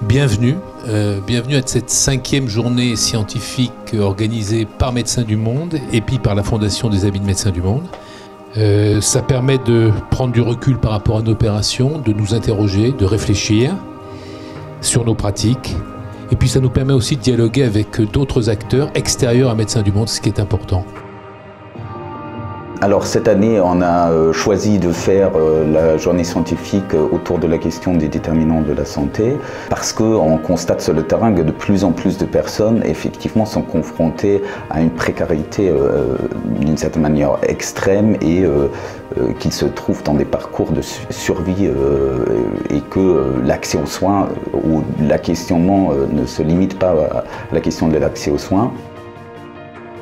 Bienvenue, bienvenue à cette 5e journée scientifique organisée par Médecins du Monde et puis par la Fondation des Amis de Médecins du Monde. Ça permet de prendre du recul par rapport à nos opérations, de nous interroger, de réfléchir sur nos pratiques. Et puis ça nous permet aussi de dialoguer avec d'autres acteurs extérieurs à Médecins du Monde, ce qui est important. Alors cette année, on a choisi de faire la journée scientifique autour de la question des déterminants de la santé parce qu'on constate sur le terrain que de plus en plus de personnes effectivement sont confrontées à une précarité d'une certaine manière extrême et qu'ils se trouvent dans des parcours de survie et que l'accès aux soins ou l'acquestionnement ne se limite pas à la question de l'accès aux soins.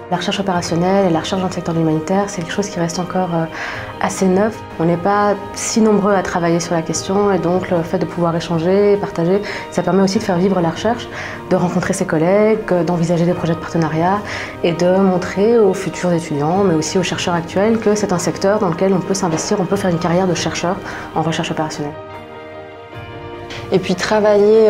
La recherche opérationnelle et la recherche dans le secteur de l'humanitaire, c'est quelque chose qui reste encore assez neuf. On n'est pas si nombreux à travailler sur la question et donc le fait de pouvoir échanger, partager, ça permet aussi de faire vivre la recherche, de rencontrer ses collègues, d'envisager des projets de partenariat et de montrer aux futurs étudiants, mais aussi aux chercheurs actuels, que c'est un secteur dans lequel on peut s'investir, on peut faire une carrière de chercheur en recherche opérationnelle. Et puis travailler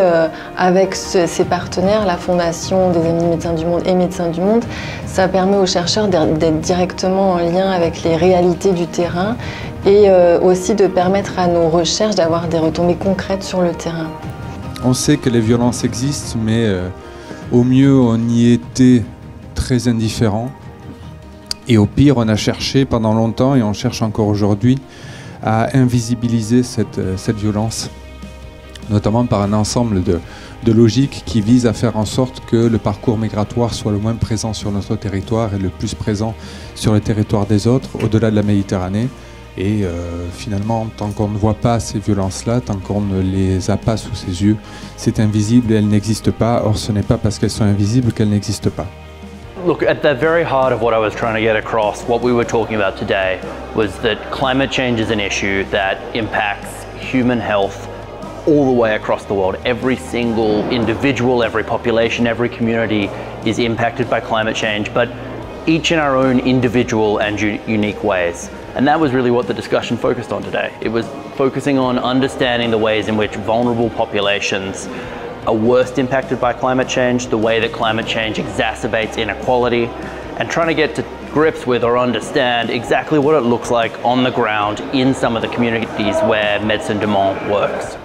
avec ces partenaires, la Fondation des Amis de Médecins du Monde et Médecins du Monde, ça permet aux chercheurs d'être directement en lien avec les réalités du terrain et aussi de permettre à nos recherches d'avoir des retombées concrètes sur le terrain. On sait que les violences existent, mais au mieux on y était très indifférent. Et au pire, on a cherché pendant longtemps, et on cherche encore aujourd'hui, à invisibiliser cette violence, notamment par un ensemble de logiques qui visent à faire en sorte que le parcours migratoire soit le moins présent sur notre territoire et le plus présent sur le territoire des autres, au-delà de la Méditerranée. Et finalement, tant qu'on ne voit pas ces violences-là, tant qu'on ne les a pas sous ses yeux, c'est invisible et elles n'existent pas. Or, ce n'est pas parce qu'elles sont invisibles qu'elles n'existent pas. Look, at the very heart of what I was trying to get across, what we were talking about today was that climate change is an issue that impacts human health all the way across the world. Every single individual, every population, every community is impacted by climate change, but each in our own individual and unique ways. And that was really what the discussion focused on today. It was focusing on understanding the ways in which vulnerable populations are worst impacted by climate change, the way that climate change exacerbates inequality, and trying to get to grips with or understand exactly what it looks like on the ground in some of the communities where Médecins du Monde works.